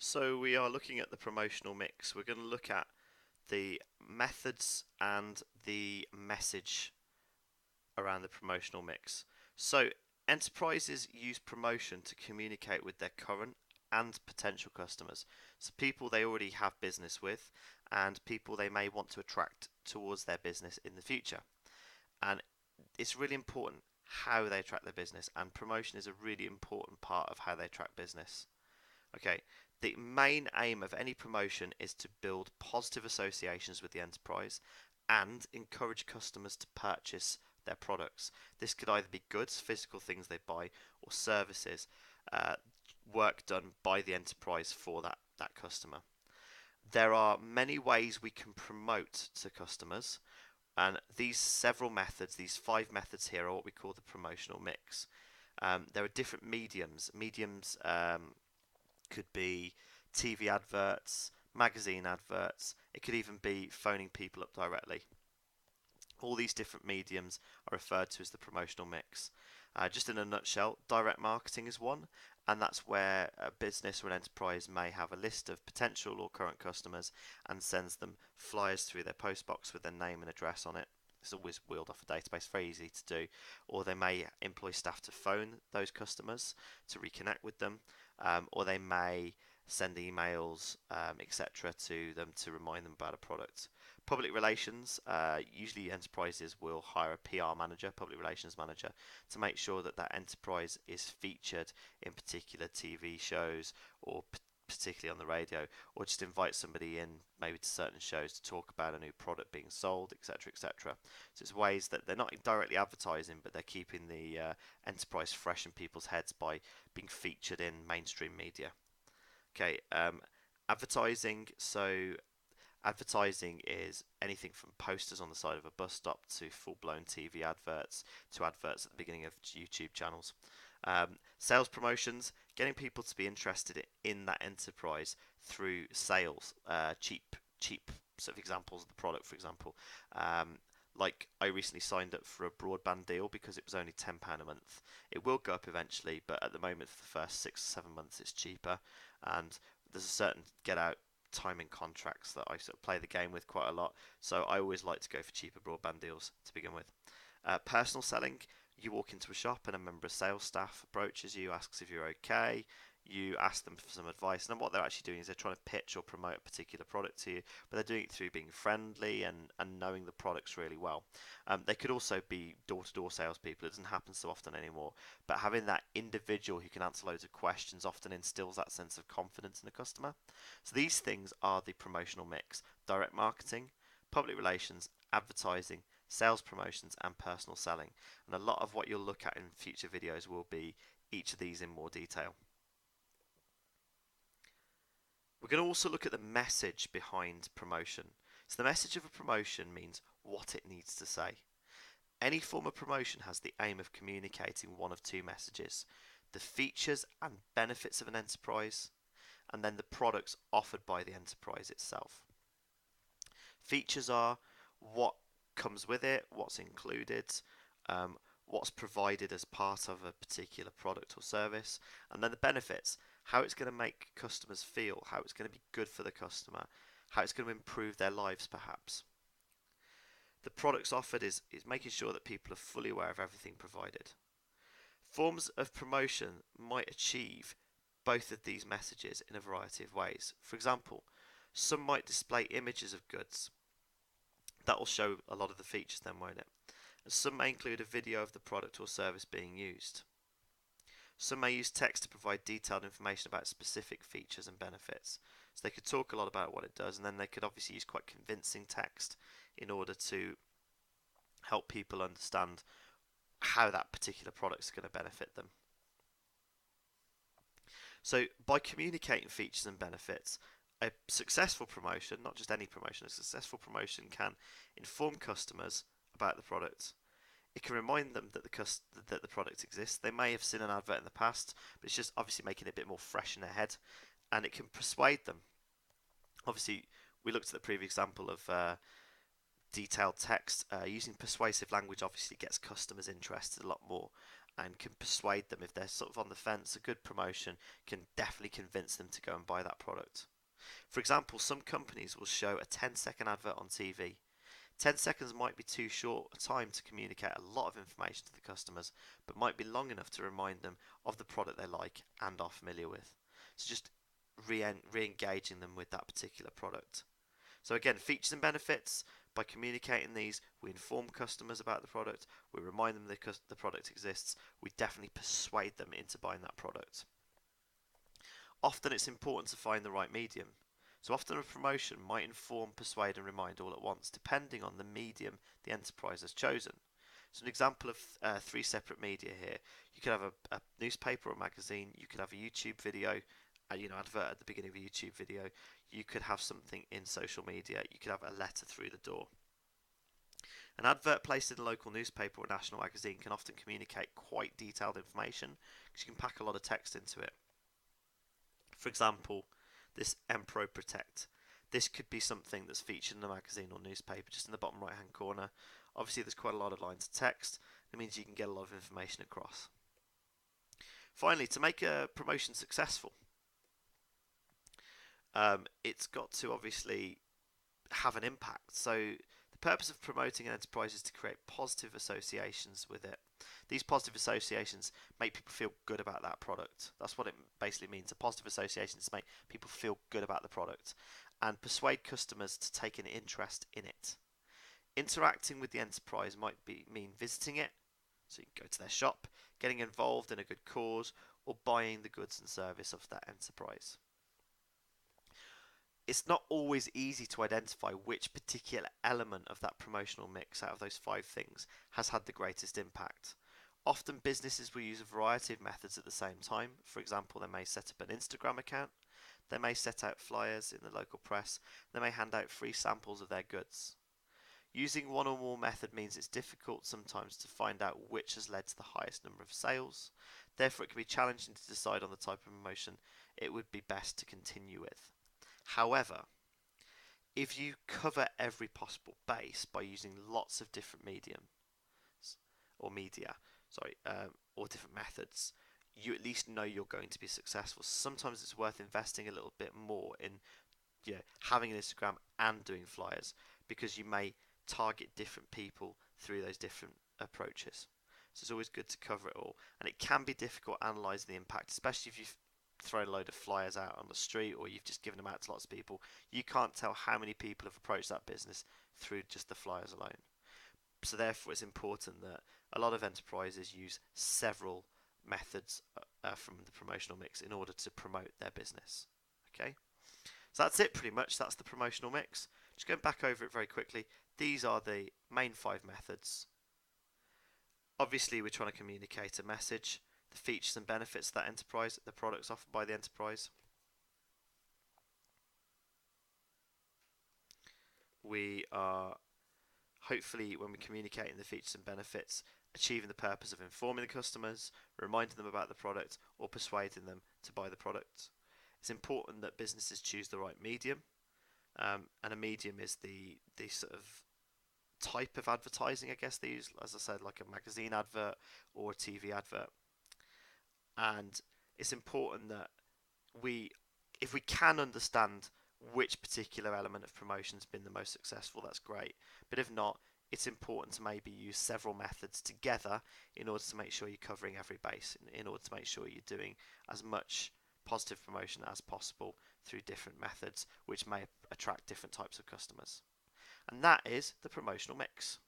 So we are looking at the promotional mix. We're going to look at the methods and the message around the promotional mix. So enterprises use promotion to communicate with their current and potential customers. So people they already have business with and people they may want to attract towards their business in the future. And it's really important how they attract their business, and promotion is a really important part of how they attract business. Okay, the main aim of any promotion is to build positive associations with the enterprise and encourage customers to purchase their products. This could either be goods, physical things they buy, or services, uh, work done by the enterprise for that customer. There are many ways we can promote to customers, and these several methods, these 5 methods here, are what we call the promotional mix. There are different mediums. Mediums could be TV adverts, magazine adverts. It could even be phoning people up directly. All these different mediums are referred to as the promotional mix. Just in a nutshell, direct marketing is one, and that's where a business or an enterprise may have a list of potential or current customers and sends them flyers through their postbox with their name and address on it. It's always wheeled off a database, very easy to do. Or they may employ staff to phone those customers to reconnect with them, or they may send emails, etc., to them to remind them about a product. Public relations, usually enterprises will hire a PR manager, public relations manager, to make sure that that enterprise is featured in particular TV shows or particularly on the radio, or just invite somebody in maybe to certain shows to talk about a new product being sold, etc., etc. So it's ways that they're not directly advertising, but they're keeping the enterprise fresh in people's heads by being featured in mainstream media. Okay, advertising. So advertising is anything from posters on the side of a bus stop to full-blown TV adverts to adverts at the beginning of YouTube channels. Sales promotions, getting people to be interested in that enterprise through sales, cheap sort of examples of the product, for example. Um, like I recently signed up for a broadband deal because it was only £10 a month. It will go up eventually, but at the moment, for the first 6 or 7 months, it's cheaper, and there's a certain get out timing contracts that I sort of play the game with quite a lot. So I always like to go for cheaper broadband deals to begin with. Personal selling, you walk into a shop and a member of sales staff approaches you, asks if you're okay. You ask them for some advice, and what they're actually doing is they're trying to pitch or promote a particular product to you, but they're doing it through being friendly and knowing the products really well. They could also be door-to-door salespeople. It doesn't happen so often anymore, but having that individual who can answer loads of questions often instills that sense of confidence in the customer. So these things are the promotional mix: direct marketing, public relations, advertising, sales promotions, and personal selling. And a lot of what you'll look at in future videos will be each of these in more detail. We're going to also look at the message behind promotion. So the message of a promotion means what it needs to say. Any form of promotion has the aim of communicating one of 2 messages: the features and benefits of an enterprise, and then the products offered by the enterprise itself. Features are what comes with it, what's included, um, what's provided as part of a particular product or service, and then the benefits: how it's going to make customers feel, how it's going to be good for the customer, how it's going to improve their lives perhaps. The products offered is making sure that people are fully aware of everything provided. Forms of promotion might achieve both of these messages in a variety of ways. For example, some might display images of goods. That will show a lot of the features then, won't it? And some may include a video of the product or service being used. Some may use text to provide detailed information about specific features and benefits. So they could talk a lot about what it does, and then they could obviously use quite convincing text in order to help people understand how that particular product is going to benefit them. So by communicating features and benefits, a successful promotion, not just any promotion, a successful promotion can inform customers about the product. It can remind them that the product exists. They may have seen an advert in the past, but it's just obviously making it a bit more fresh in their head, and it can persuade them. Obviously, we looked at the previous example of detailed text. Using persuasive language obviously gets customers interested a lot more, and can persuade them. If they're sort of on the fence, a good promotion can definitely convince them to go and buy that product. For example, some companies will show a 10-second advert on TV. 10 seconds might be too short a time to communicate a lot of information to the customers, but might be long enough to remind them of the product they like and are familiar with. So just re-engaging them with that particular product. So again, features and benefits. By communicating these, we inform customers about the product, we remind them the product exists, we definitely persuade them into buying that product. Often it's important to find the right medium. So often a promotion might inform, persuade and remind all at once, depending on the medium the enterprise has chosen. So an example of three separate media here. You could have a newspaper or magazine, you could have a YouTube video, advert at the beginning of a YouTube video, you could have something in social media, you could have a letter through the door. An advert placed in a local newspaper or national magazine can often communicate quite detailed information because you can pack a lot of text into it. For example, this Emperor Protect. This could be something that's featured in a magazine or newspaper, just in the bottom right hand corner. Obviously there's quite a lot of lines of text. It means you can get a lot of information across. Finally, to make a promotion successful, it's got to obviously have an impact. So the purpose of promoting an enterprise is to create positive associations with it. These positive associations make people feel good about that product. That's what it basically means. A positive association is to make people feel good about the product and persuade customers to take an interest in it. Interacting with the enterprise might mean visiting it, so you can go to their shop, getting involved in a good cause, or buying the goods and service of that enterprise. It's not always easy to identify which particular element of that promotional mix out of those 5 things has had the greatest impact. Often businesses will use a variety of methods at the same time. For example, they may set up an Instagram account, they may set out flyers in the local press, they may hand out free samples of their goods. Using one or more method means it's difficult sometimes to find out which has led to the highest number of sales. Therefore, it can be challenging to decide on the type of promotion it would be best to continue with. However, if you cover every possible base by using lots of different mediums or media, or different methods, you at least know you're going to be successful. Sometimes it's worth investing a little bit more in having an Instagram and doing flyers, because you may target different people through those different approaches. So it's always good to cover it all, and it can be difficult analysing the impact, especially if you've thrown a load of flyers out on the street or you've just given them out to lots of people. You can't tell how many people have approached that business through just the flyers alone. So therefore it's important that a lot of enterprises use several methods from the promotional mix in order to promote their business. Okay, so that's it pretty much. That's the promotional mix. Just going back over it very quickly, these are the main 5 methods. Obviously we're trying to communicate a message, the features and benefits of that enterprise, the products offered by the enterprise. We are hopefully, when we're communicating the features and benefits, achieving the purpose of informing the customers, reminding them about the product, or persuading them to buy the product. It's important that businesses choose the right medium, and a medium is the sort of type of advertising, I guess they use, as I said, like a magazine advert or a TV advert. And it's important that if we can understand which particular element of promotion has been the most successful, that's great. But if not, it's important to maybe use several methods together in order to make sure you're covering every base, in order to make sure you're doing as much positive promotion as possible through different methods, which may attract different types of customers. And that is the promotional mix.